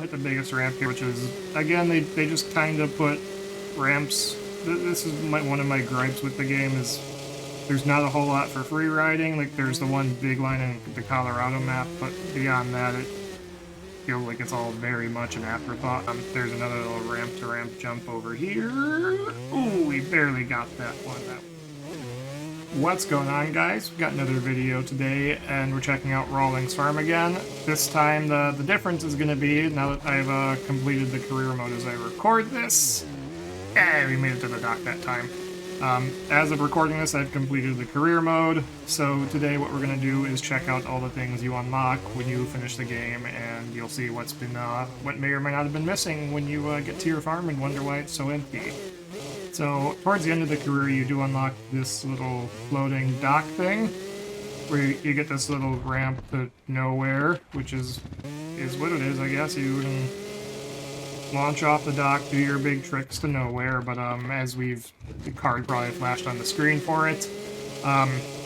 with the biggest ramp here, which is, again, they just kind of put ramps. This is one of my gripes with the game is there's not a whole lot for free riding. Like, there's the one big line in the Colorado map, but beyond that, it feels like it's all very much an afterthought. There's another little ramp-to-ramp jump over here. Ooh, we barely got that one. What's going on, guys? We've got another video today, and we're checking out Rawlings Farm again. This time, the difference is going to be, now that I've completed the career mode as I record this, we made it to the dock that time. As of recording this, I've completed the career mode, so today what we're going to do is check out all the things you unlock when you finish the game, and you'll see what may or may not have been missing when you get to your farm and wonder why it's so empty. So, towards the end of the career, you do unlock this little floating dock thing, where you get this little ramp to nowhere, which is what it is, I guess. You can launch off the dock, do your big tricks to nowhere, but as the card probably flashed on the screen for it.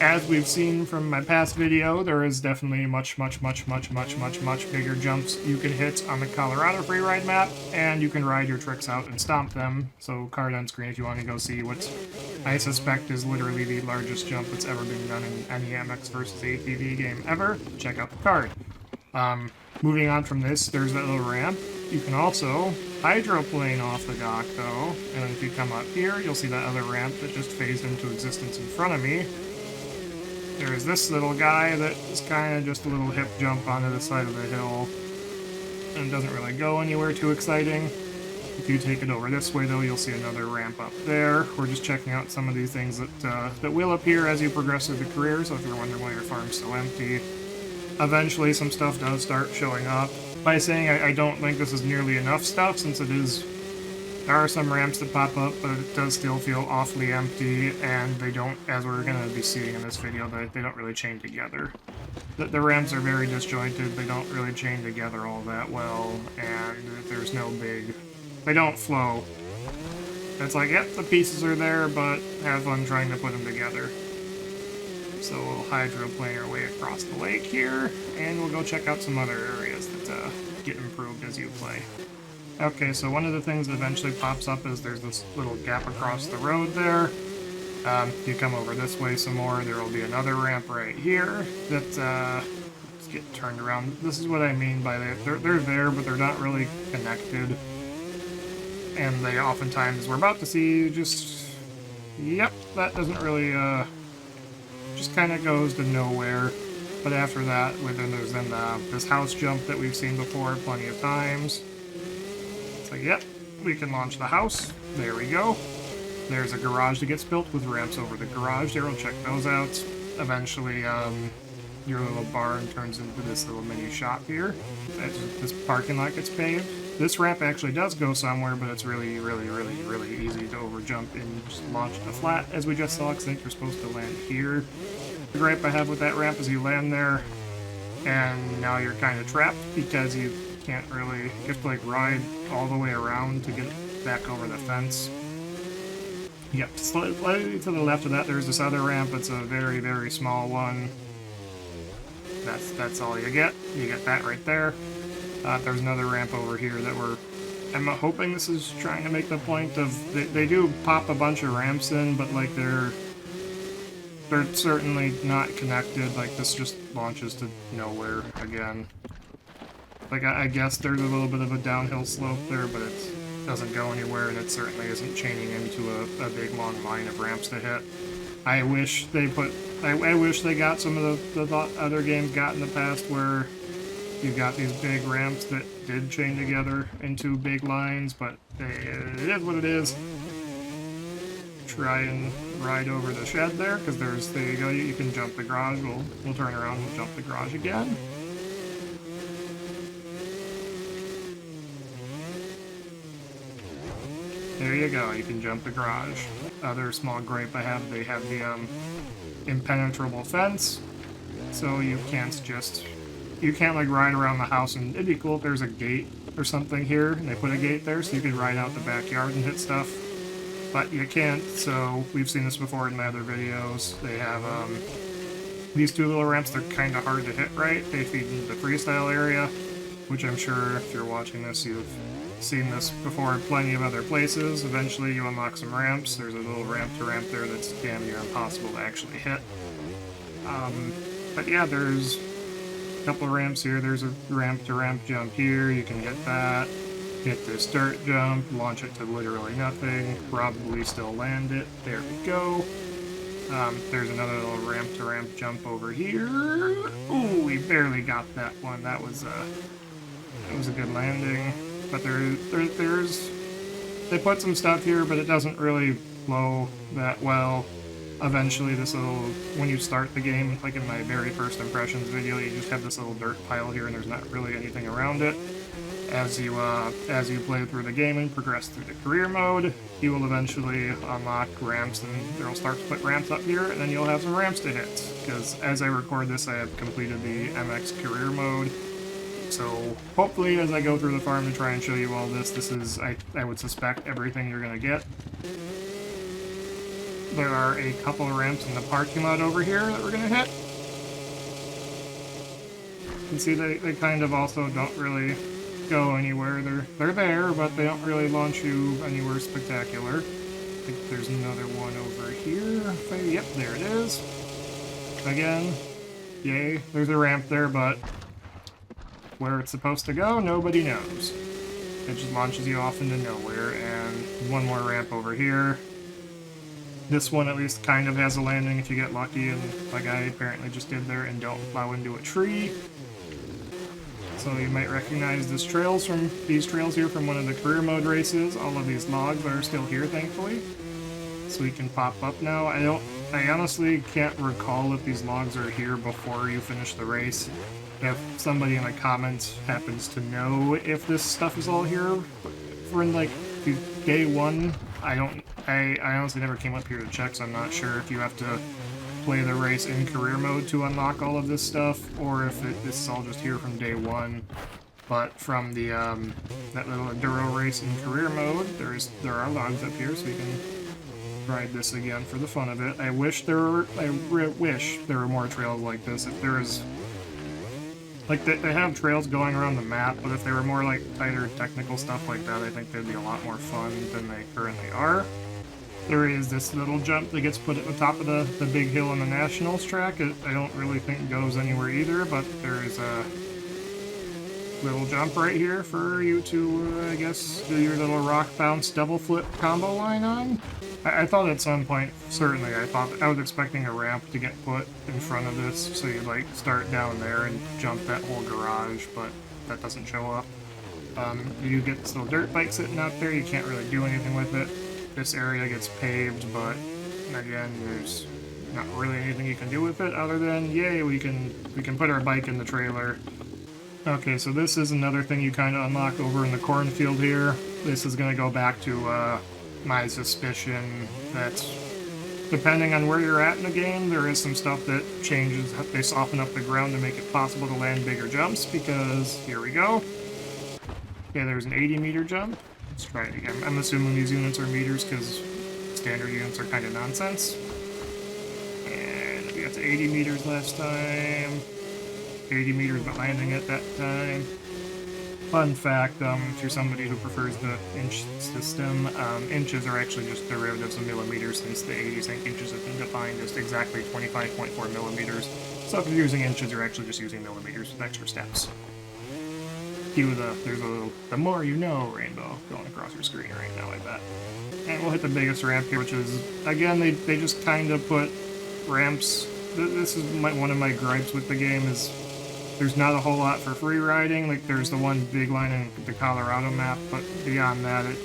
As we've seen from my past video, there is definitely much bigger jumps you can hit on the Colorado freeride map, and you can ride your tricks out and stomp them. So card on screen if you want to go see what I suspect is literally the largest jump that's ever been done in any MX versus ATV game ever. Check out the card. Moving on from this, there's that little ramp. You can also hydroplane off the dock, though, and if you come up here, you'll see that other ramp that just phased into existence in front of me. There's this little guy that is kind of just a little hip jump onto the side of the hill, and doesn't really go anywhere too exciting. If you take it over this way, though, you'll see another ramp up there. We're just checking out some of these things that will appear as you progress through the career, so if you're wondering why your farm's so empty, eventually some stuff does start showing up. By saying I don't think this is nearly enough stuff, since there are some ramps that pop up, but it does still feel awfully empty, and they don't, as we're going to be seeing in this video, they don't really chain together. The ramps are very disjointed, they don't really chain together all that well, and there's no they don't flow. It's like, yep, the pieces are there, but have fun trying to put them together. So we'll hydroplane our way across the lake here, and we'll go check out some other areas that get improved as you play. Okay, so one of the things that eventually pops up is there's this little gap across the road there. You come over this way some more, there will be another ramp right here that, let's get turned around. This is what I mean by they're there, but they're not really connected. And they oftentimes, we're about to see just, yep, that doesn't really, just kind of goes to nowhere. But after that, there's this house jump that we've seen before plenty of times. It's like, yep, we can launch the house. There we go. There's a garage that gets built with ramps over the garage there. We'll check those out. Eventually, your little barn turns into this little mini shop here. This parking lot gets paved. This ramp actually does go somewhere, but it's really easy to overjump and just launch to flat, as we just saw, because I think you're supposed to land here. The gripe I have with that ramp is you land there, and now you're kind of trapped, because you can't really, you have to like ride all the way around to get back over the fence. Yep, slightly to the left of that, there's this other ramp. It's a very small one. That's all you get. You get that right there. There's another ramp over here that I'm hoping this is trying to make the point of, they do pop a bunch of ramps in, but like they're certainly not connected. Like this just launches to nowhere again. Like I guess there's a little bit of a downhill slope there, but it doesn't go anywhere, and it certainly isn't chaining into a big long line of ramps to hit. I wish they got some of the thought other games got in the past where you've got these big ramps that did chain together into big lines, but it is what it is. Try and ride over the shed there, because there you go, you can jump the garage. We'll turn around and we'll jump the garage again. There you go, you can jump the garage. Other small gripe I have, they have the impenetrable fence, so you can't like ride around the house, and it'd be cool if there's a gate or something here, and they put a gate there so you could ride out the backyard and hit stuff. But you can't, so we've seen this before in my other videos. They have these two little ramps, they're kind of hard to hit right. They feed into the freestyle area, which I'm sure if you're watching this, you've seen this before in plenty of other places. Eventually you unlock some ramps. There's a little ramp to ramp there that's damn near impossible to actually hit. But yeah, there's a couple of ramps here. There's a ramp to ramp jump here. You can get that. Hit this dirt jump, launch it to literally nothing, probably still land it. There we go. There's another little ramp to ramp jump over here. Ooh, we barely got that one. That was a good landing. But there's they put some stuff here, but it doesn't really flow that well. Eventually, this little, when you start the game, like in my very first impressions video, you just have this little dirt pile here, and there's not really anything around it. As you play through the game and progress through the career mode, you will eventually unlock ramps, and they'll start to put ramps up here, and then you'll have some ramps to hit. Because as I record this, I have completed the MX career mode. So hopefully, as I go through the farm and try and show you all this, this is, I would suspect, everything you're gonna get. There are a couple of ramps in the parking lot over here that we're gonna hit. You can see they kind of also don't really go anywhere. They're there, but they don't really launch you anywhere spectacular. I think there's another one over here. Yep, there it is. Again, yay, there's a ramp there, but where it's supposed to go, nobody knows. It just launches you off into nowhere, and one more ramp over here. This one at least kind of has a landing if you get lucky, and like I apparently just did there, and don't plow into a tree. So you might recognize these trails here from one of the career mode races. All of these logs are still here, thankfully. So we can pop up now. I honestly can't recall if these logs are here before you finish the race. If somebody in the comments happens to know if this stuff is all here for like day one, I honestly never came up here to check, so I'm not sure if you have to play the race in career mode to unlock all of this stuff, or if this is all just here from day one. But from the that little enduro race in career mode, there are logs up here, so you can ride this again for the fun of it. I wish there were more trails like this. If there is, like, they have trails going around the map, but if they were more like tighter technical stuff like that, I think they'd be a lot more fun than they currently are. There is this little jump that gets put at the top of the big hill on the Nationals track. I don't really think goes anywhere either, but there is a little jump right here for you to, I guess, do your little rock bounce double flip combo line on. I thought at some point, certainly, I was expecting a ramp to get put in front of this, so you'd like start down there and jump that whole garage, but that doesn't show up. You get this little dirt bike sitting out there, you can't really do anything with it. This area gets paved, but again, there's not really anything you can do with it other than, yay, we can put our bike in the trailer. Okay, so this is another thing you kind of unlock over in the cornfield here. This is going to go back to my suspicion that depending on where you're at in the game, there is some stuff that changes. They soften up the ground to make it possible to land bigger jumps, because here we go. Okay, there's an 80-meter jump. Let's try it again. I'm assuming these units are meters because standard units are kind of nonsense. And we got to 80 meters last time. 80 meters, but landing at that time. Fun fact, if you're somebody who prefers the inch system, inches are actually just derivatives of millimeters, since the 80s and inches have been defined as exactly 25.4 millimeters. So if you're using inches, you're actually just using millimeters with extra steps. There's a little, the more you know rainbow going across your screen right now, I bet. And we'll hit the biggest ramp here, which is, again, they just kind of put ramps. This is one of my gripes with the game, is there's not a whole lot for free riding. Like, there's the one big line in the Colorado map, but beyond that, it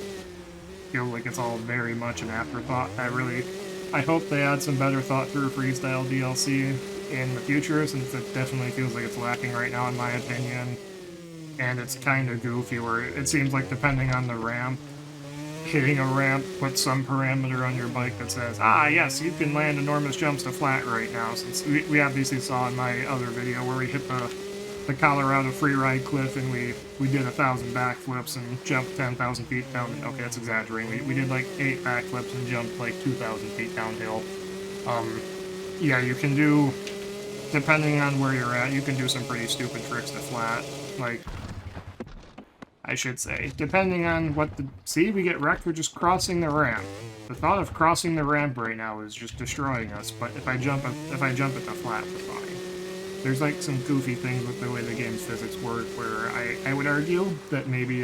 feels like it's all very much an afterthought. I hope they add some better thought through freestyle DLC in the future, since it definitely feels like it's lacking right now, in my opinion. And it's kind of goofy, where it seems like depending on the ramp, hitting a ramp puts some parameter on your bike that says, ah, yes, you can land enormous jumps to flat right now, since we obviously saw in my other video where we hit the Colorado freeride cliff and we did 1,000 backflips and jumped 10,000 feet down. Okay, that's exaggerating. We did like 8 backflips and jumped like 2,000 feet downhill. Yeah, you can do, depending on where you're at, you can do some pretty stupid tricks to flat. Like, I should say. Depending on what the... See, we get wrecked for just crossing the ramp. The thought of crossing the ramp right now is just destroying us, but if I jump at the flat, we're fine. There's like some goofy things with the way the game's physics work where I would argue that maybe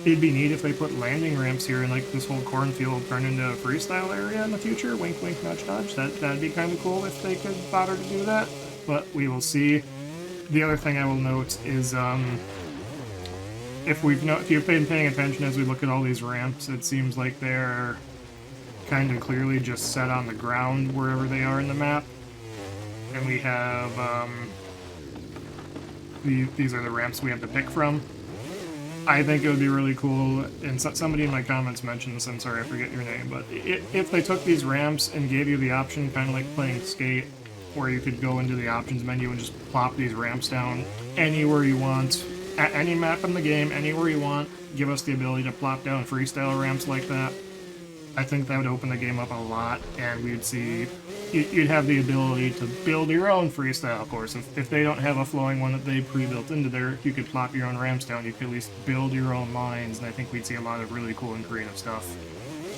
it'd be neat if they put landing ramps here and like this whole cornfield turned into a freestyle area in the future. Wink, wink, nudge, nudge. That'd be kind of cool if they could bother to do that, but we will see. The other thing I will note is if you've been paying attention as we look at all these ramps, it seems like they're kind of clearly just set on the ground wherever they are in the map. And we have these are the ramps we have to pick from. I think it would be really cool, and somebody in my comments mentioned this, I'm sorry I forget your name, but if they took these ramps and gave you the option, kind of like playing Skate, where you could go into the options menu and just plop these ramps down anywhere you want, at any map in the game, anywhere you want, give us the ability to plop down freestyle ramps like that. I think that would open the game up a lot, and we'd see, you'd have the ability to build your own freestyle course. If they don't have a flowing one that they pre-built into there, you could plop your own ramps down, you could at least build your own lines, and I think we'd see a lot of really cool and creative stuff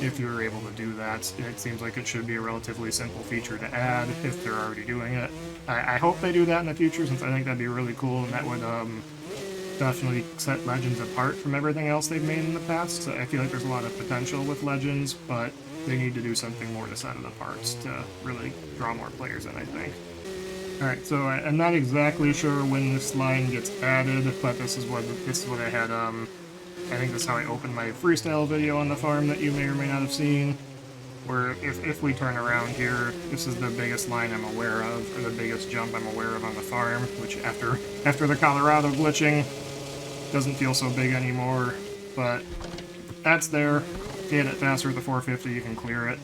if you were able to do that. It seems like it should be a relatively simple feature to add if they're already doing it. I hope they do that in the future, since I think that'd be really cool, and that would definitely set Legends apart from everything else they've made in the past. So I feel like there's a lot of potential with Legends, but they need to do something more to set it apart to really draw more players in, I think. Alright, so I'm not exactly sure when this line gets added, but this is what I had, I think this is how I opened my freestyle video on the farm that you may or may not have seen, where if we turn around here, this is the biggest line I'm aware of, or the biggest jump I'm aware of on the farm, which after the Colorado glitching, doesn't feel so big anymore, but that's there. If you hit it faster with the 450, you can clear it.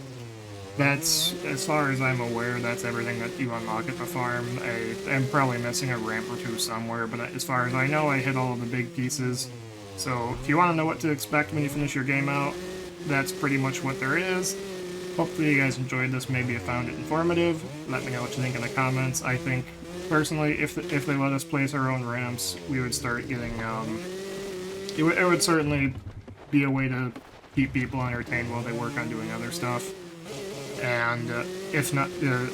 That's, as far as I'm aware, that's everything that you unlock at the farm. I'm probably missing a ramp or two somewhere, but as far as I know, I hit all of the big pieces. So if you want to know what to expect when you finish your game out, that's pretty much what there is. Hopefully you guys enjoyed this, maybe you found it informative. Let me know what you think in the comments. I think, personally, if they let us place our own ramps, we would start getting, it would certainly be a way to keep people entertained while they work on doing other stuff. And if not,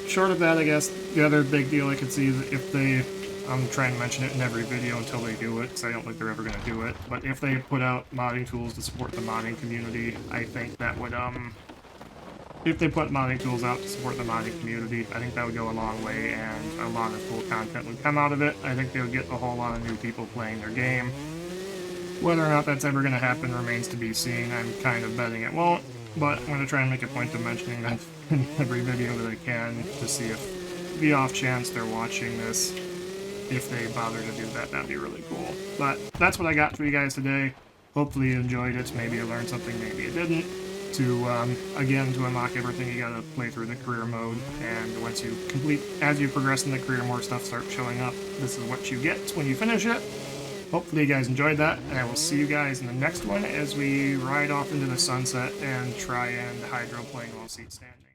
short of that, I guess, the other big deal I could see is if they, I'm trying to mention it in every video until they do it, because I don't think they're ever going to do it, but if they put out modding tools to support the modding community, I think that would, if they put modding tools out to support the modding community, I think that would go a long way, and a lot of cool content would come out of it. I think they would get a whole lot of new people playing their game. Whether or not that's ever going to happen remains to be seen. I'm kind of betting it won't, but I'm going to try and make a point of mentioning that in every video that I can to see if the off chance they're watching this, if they bother to do that, that'd be really cool. But that's what I got for you guys today. Hopefully you enjoyed it. Maybe you learned something, maybe you didn't. Again, to unlock everything, you gotta play through the career mode, and once you as you progress in the career, more stuff starts showing up. This is what you get when you finish it. Hopefully you guys enjoyed that, and I will see you guys in the next one as we ride off into the sunset and try and hydroplane while seat standing.